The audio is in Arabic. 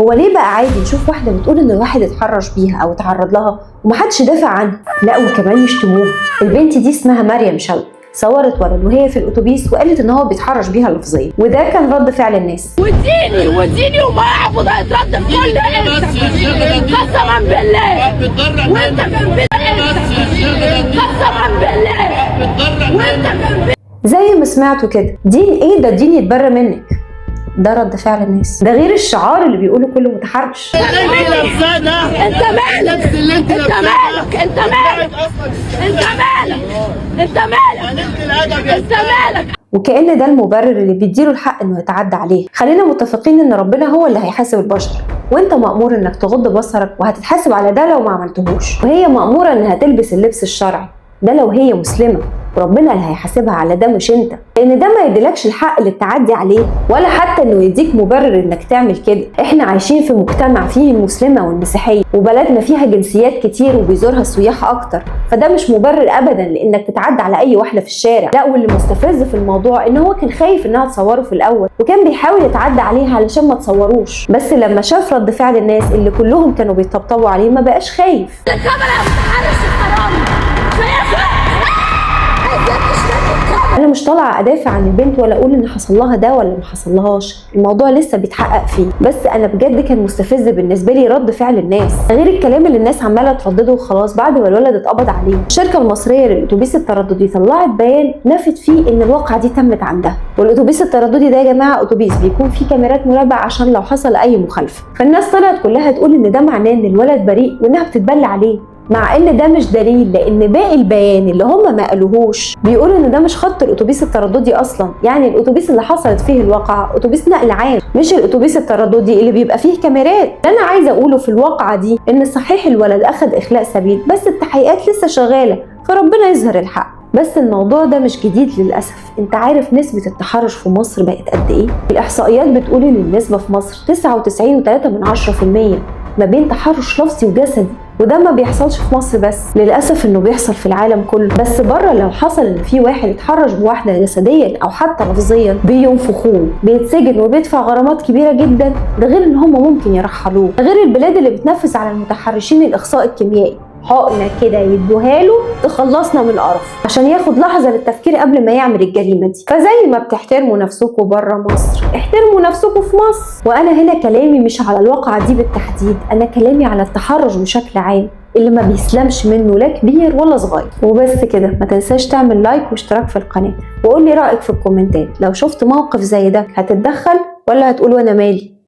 هو ليه بقى عادي نشوف واحده بتقول ان الواحد اتحرش بيها او اتعرض لها ومحدش دافع عنها؟ لا وكمان يشتموها. البنت دي اسمها مريم شوقي، صورت ولد وهي في الاتوبيس وقالت ان هو بيتحرش بيها لفظيا، وده كان رد فعل الناس. وديني وما اعرف ده يترد في كل قسما بالله وانت جنبي قسما بالله وانت جنبي. زي ما سمعتوا كده، دين ايه ده؟ دين يتبرى منك. ده رد فعل الناس، ده غير الشعار اللي بيقوله كل متحرش. انت مالك انت مالك انت مالك انت مالك انت مالك انت مالك. وكأن ده المبرر اللي بيديله الحق انه يتعدى عليه. خلينا متفقين ان ربنا هو اللي هيحاسب البشر، وانت مأمور انك تغض بصرك وهتتحاسب على ده لو ما عملتهوش. وهي مأمورة انها تلبس اللبس الشرعي، ده لو هي مسلمة، وربنا اللي هيحاسبها على ده مش انت، لان ده ما يديلكش الحق للتعدي عليه، ولا حتى انه يديك مبرر انك تعمل كده. احنا عايشين في مجتمع فيه المسلمة والمسيحية، وبلدنا فيها جنسيات كتير وبيزورها السياح اكتر، فده مش مبرر ابدا لانك تتعدى على اي واحدة في الشارع. لا، واللي مستفز في الموضوع ان هو كان خايف انها تصوره في الاول، وكان بيحاول يتعدى عليها علشان ما تصوروش، بس لما شاف رد فعل الناس اللي كلهم كانوا بيطبطبوا عليه ما بقاش خايف. انا مش طالعه ادافع عن البنت ولا اقول ان حصل لها ده ولا ما حصلهاش، الموضوع لسه بيتحقق فيه، بس انا بجد كان مستفز بالنسبه لي رد فعل الناس، غير الكلام اللي الناس عماله تردده وخلاص بعد ما الولد اتقبض عليه. الشركه المصريه للاتوبيس الترددي طلعت بيان نفت فيه ان الواقعه دي تمت عندها. والاتوبيس الترددي ده يا جماعه اتوبيس بيكون فيه كاميرات مراقبه عشان لو حصل اي مخالفه، فالناس طلعت كلها تقول ان ده معناه ان الولد بريء وانها بتتبلى عليه، مع ان ده مش دليل، لان باقي البيان اللي هم ما قالوهوش بيقولوا ان ده مش خط الاتوبيس الترددي اصلا. يعني الاتوبيس اللي حصلت فيه الواقعه اتوبيس نقل عام، مش الاتوبيس الترددي اللي بيبقى فيه كاميرات. اللي انا عايزه اقوله في الواقعه دي ان صحيح الولد اخذ اخلاء سبيل، بس التحقيقات لسه شغاله، فربنا يظهر الحق. بس الموضوع ده مش جديد للاسف. انت عارف نسبه التحرش في مصر بقت قد ايه؟ الاحصائيات بتقول ان النسبه في مصر 99.3% ما بين تحرش لفظي وجسدي، وده ما بيحصلش في مصر بس، للاسف انه بيحصل في العالم كله. بس بره لو حصل ان في واحد اتحرش بواحده جسديا او حتى لفظيا بينفخوه، بيتسجن وبيدفع غرامات كبيره جدا، ده غير ان هم ممكن يرحلوه. ده غير البلاد اللي بتنفذ على المتحرشين الاخصاء الكيميائي، حقنه كده يدوها له تخلصنا من القرف، عشان ياخد لحظه للتفكير قبل ما يعمل الجريمه دي. فزي ما بتحترموا نفسكم بره مصر، احترموا نفسكم في مصر. وانا هنا كلامي مش على الواقعه دي بالتحديد، انا كلامي على التحرش بشكل عام اللي ما بيسلمش منه لا كبير ولا صغير. وبس كده، ما تنساش تعمل لايك واشتراك في القناه، وقول لي رايك في الكومنتات. لو شفت موقف زي ده هتتدخل ولا هتقول وانا مالي؟